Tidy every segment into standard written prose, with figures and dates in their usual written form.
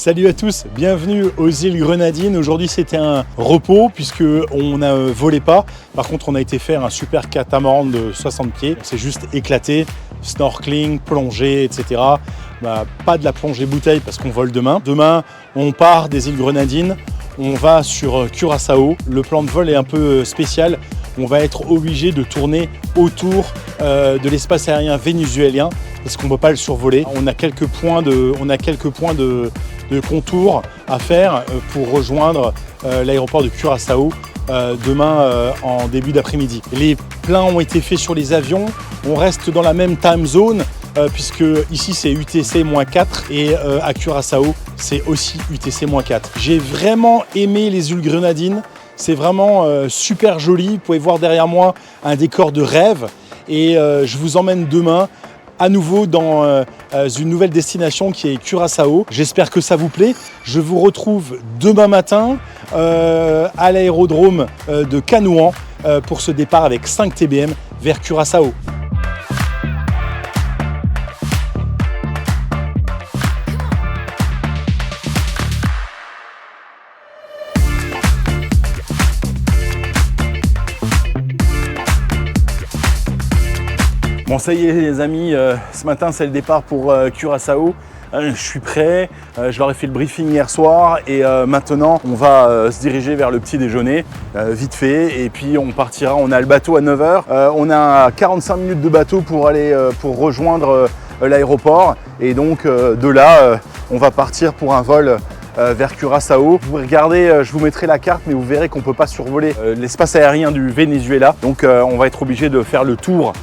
Salut à tous, bienvenue aux îles Grenadines. Aujourd'hui c'était un repos puisque on ne volait pas. Par contre on a été faire un super catamaran de 60 pieds. On s'est juste éclaté, snorkeling, plongée, etc. Pas de la plongée bouteille parce qu'on vole demain. Demain on part des îles Grenadines, on va sur Curaçao. Le plan de vol est un peu spécial. On va être obligé de tourner autour de l'espace aérien vénézuélien parce qu'on ne peut pas le survoler. On a quelques points de contour à faire pour rejoindre l'aéroport de Curaçao demain en début d'après-midi. Les plans ont été faits sur les avions. On reste dans la même time zone puisque ici c'est UTC-4 et à Curaçao c'est aussi UTC-4. J'ai vraiment aimé les îles Grenadines. C'est vraiment super joli. Vous pouvez voir derrière moi un décor de rêve et je vous emmène demain à nouveau dans une nouvelle destination qui est Curaçao. J'espère que ça vous plaît. Je vous retrouve demain matin à l'aérodrome de Canouan pour ce départ avec 5 TBM vers Curaçao. Bon ça y est les amis, ce matin c'est le départ pour Curaçao. Je suis prêt, je leur ai fait le briefing hier soir et maintenant on va se diriger vers le petit déjeuner vite fait et puis on partira, on a le bateau à 9h. On a 45 minutes de bateau pour aller pour rejoindre l'aéroport et donc de là on va partir pour un vol vers Curaçao. Vous regardez, je vous mettrai la carte, mais vous verrez qu'on ne peut pas survoler l'espace aérien du Venezuela. Donc on va être obligé de faire le tour.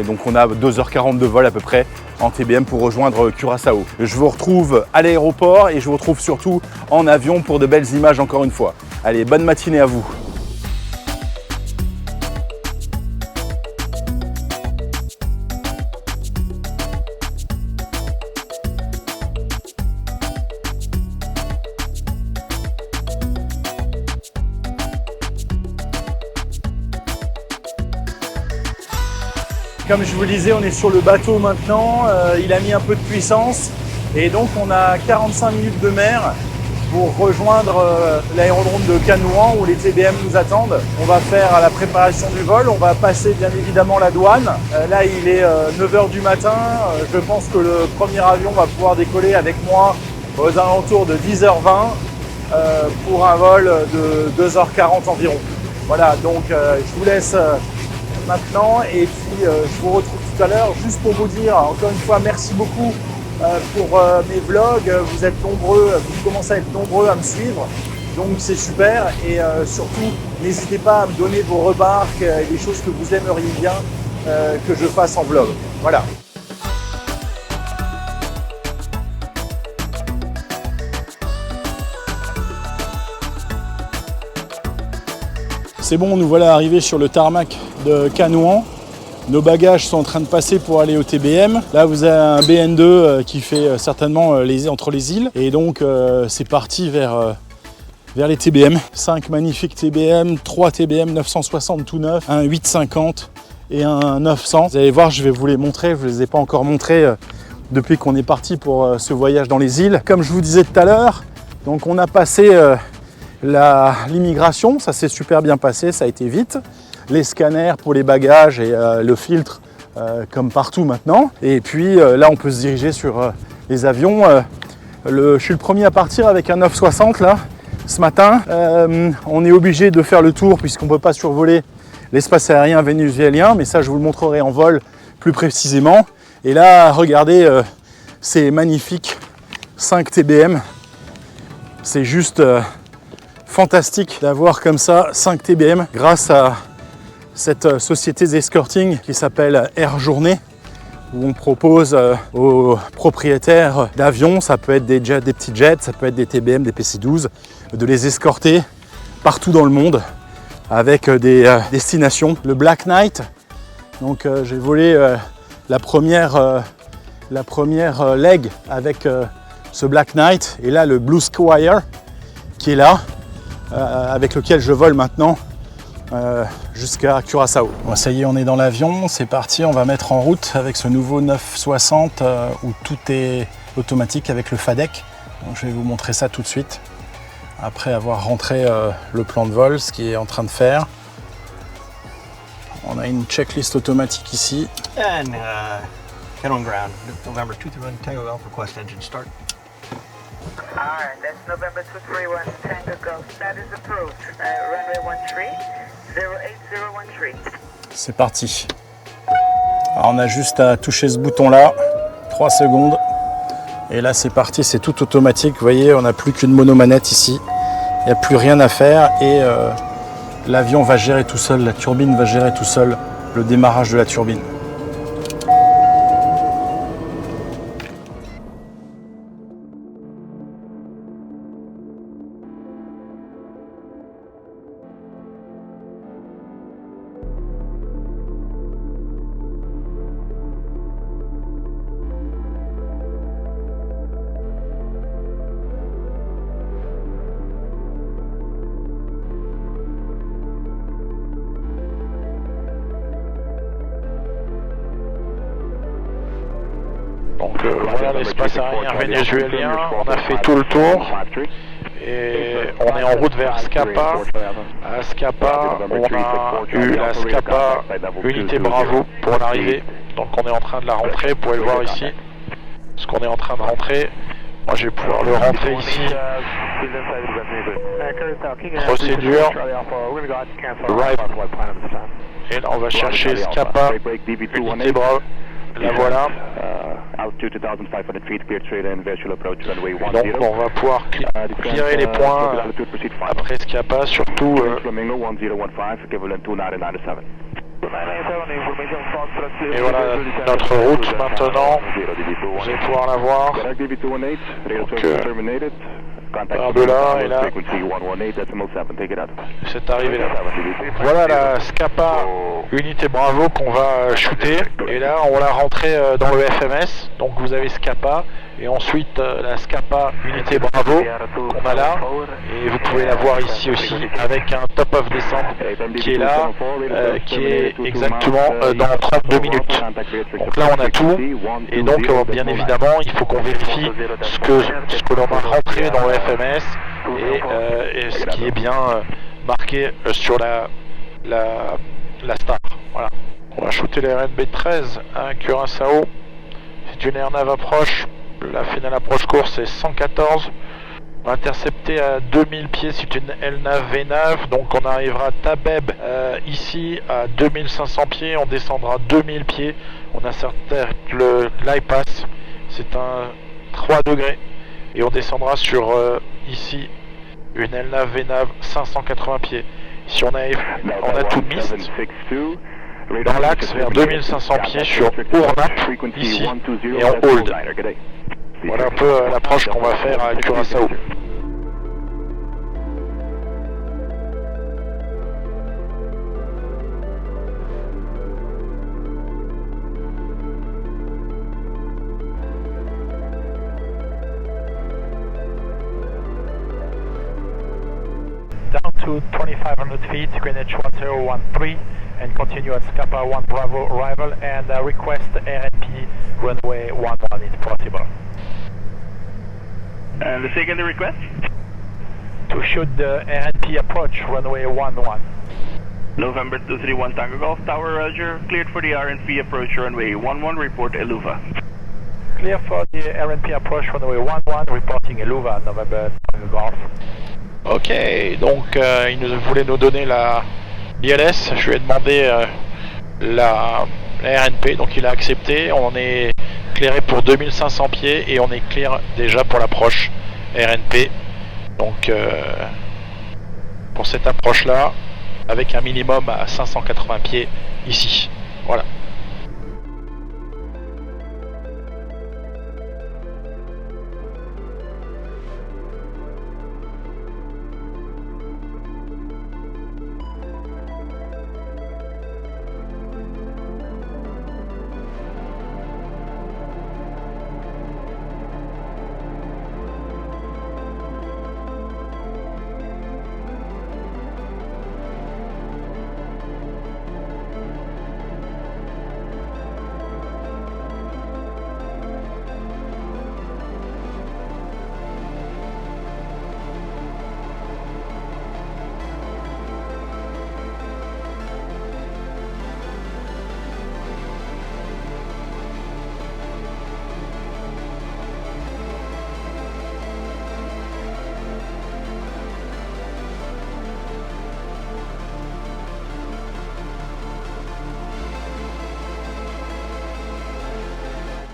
Donc on a 2h40 de vol à peu près en TBM pour rejoindre Curaçao. Je vous retrouve à l'aéroport et je vous retrouve surtout en avion pour de belles images encore une fois. Allez, bonne matinée à vous. Comme je vous le disais, on est sur le bateau maintenant, il a mis un peu de puissance et donc on a 45 minutes de mer pour rejoindre l'aérodrome de Canouan où les TBM nous attendent. On va faire la préparation du vol, on va passer bien évidemment la douane. Là il est 9h du matin, je pense que le premier avion va pouvoir décoller avec moi aux alentours de 10h20 pour un vol de 2h40 environ. Voilà, donc je vous laisse maintenant et puis je vous retrouve tout à l'heure juste pour vous dire encore une fois merci beaucoup pour mes vlogs, vous êtes nombreux, vous commencez à être nombreux à me suivre donc c'est super et surtout n'hésitez pas à me donner vos remarques et les choses que vous aimeriez bien que je fasse en vlog. Voilà. C'est bon, nous voilà arrivés sur le tarmac de Canouan. Nos bagages sont en train de passer pour aller au TBM. Là, vous avez un BN2 qui fait certainement entre les îles. Et donc, c'est parti vers les TBM. 5 magnifiques TBM, 3 TBM 960 tout neuf, un 850 et un 900. Vous allez voir, je vais vous les montrer. Je ne vous les ai pas encore montrés depuis qu'on est parti pour ce voyage dans les îles. Comme je vous disais tout à l'heure, donc on a passé l'immigration, ça s'est super bien passé, ça a été vite. Les scanners pour les bagages et le filtre comme partout maintenant. Et puis là on peut se diriger sur les avions. Je suis le premier à partir avec un 960 là ce matin. On est obligé de faire le tour puisqu'on ne peut pas survoler l'espace aérien vénézuélien, mais ça je vous le montrerai en vol plus précisément. Et là regardez ces magnifiques 5 TBM. C'est juste fantastique d'avoir comme ça 5 TBM grâce à cette société d'escorting qui s'appelle Air Journée où on propose aux propriétaires d'avions, ça peut être des jets, des petits jets, ça peut être des TBM, des PC-12, de les escorter partout dans le monde avec des destinations. Le Black Knight, donc j'ai volé la première leg avec ce Black Knight et là le Blue Squire qui est là avec lequel je vole maintenant jusqu'à Curaçao. Bon, ça y est, on est dans l'avion, c'est parti, on va mettre en route avec ce nouveau 960 où tout est automatique avec le FADEC. Donc, je vais vous montrer ça tout de suite. Après avoir rentré le plan de vol, ce qu'il est en train de faire. On a une checklist automatique ici. And head on ground. November 231 Tango Golf request engine start. Alright, that's November 231 Tango Golf. Status approved. Runway 13, 08013. C'est parti. Alors on a juste à toucher ce bouton là, 3 secondes. Et là c'est parti, c'est tout automatique. Vous voyez, on n'a plus qu'une monomanette ici. Il n'y a plus rien à faire et l'avion va gérer tout seul, la turbine va gérer tout seul le démarrage de la turbine. Donc voilà l'espace aérien vénézuélien, on a fait tout le tour et on est en route vers Scapa. À Scapa, on a eu la Scapa Unité Bravo pour l'arrivée. Donc on est en train de la rentrer, vous pouvez le voir ici. Ce qu'on est en train de rentrer, moi je vais pouvoir le rentrer ici. Procédure, arrive. Et là on va chercher Scapa Unité Bravo. La voilà. Donc on va pouvoir clearer les points après Scapa, surtout et voilà notre route maintenant, vous allez pouvoir la voir. Donc, par de là et là, c'est arrivé là. Voilà la Scapa Unité Bravo qu'on va shooter. Et là, on l'a rentré dans le FMS. Donc vous avez Scapa et ensuite la Scapa Unité Bravo qu'on a là. Et vous pouvez la voir ici aussi avec un top-off descente qui est là, qui est exactement dans 32 minutes. Donc là, on a tout. Et donc, bien évidemment, il faut qu'on vérifie ce que l'on a rentré dans le FMS et ce qui est bien marqué sur la star. Voilà. On va shooter les RNB 13 à Curaçao. C'est une airnav approche. La finale approche course c'est 114. On va intercepter à 2000 pieds, c'est une LNAV VNAV. Donc on arrivera à Tabeb ici à 2500 pieds. On descendra 2000 pieds. On incertain le glide pass. C'est un 3 degrés. Et on descendra sur ici une LNAV VNAV 580 pieds. Si on a tout mist dans l'axe vers 2500 pieds sur Ournap ici et en hold. Voilà un peu l'approche qu'on va faire à Curaçao. Down to 2500 feet, Greenwich 1013, and continue at Scapa 1 Bravo arrival and request RNP runway 11 if possible. And the second request? To shoot the RNP approach runway 11. November 231 Tango Golf Tower, Roger. Cleared for the RNP approach runway 11, report Eluva. Clear for the RNP approach runway 11, reporting Eluva, November Tango Golf. Ok, donc il voulait nous donner la l'ILS, je lui ai demandé la RNP, donc il a accepté, on est clairé pour 2500 pieds et on est clear déjà pour l'approche RNP, donc pour cette approche là, avec un minimum à 580 pieds ici, voilà.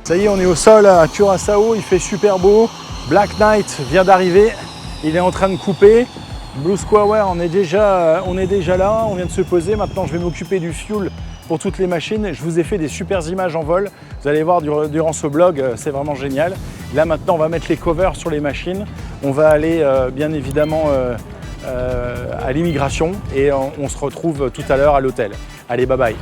Ça y est, on est au sol à Curaçao, il fait super beau. Black Knight vient d'arriver, il est en train de couper. Blue Square, on est déjà là, on vient de se poser. Maintenant, je vais m'occuper du fuel pour toutes les machines. Je vous ai fait des super images en vol. Vous allez voir durant ce blog, c'est vraiment génial. Là, maintenant, on va mettre les covers sur les machines. On va aller, bien évidemment, à l'immigration et on se retrouve tout à l'heure à l'hôtel. Allez, bye bye.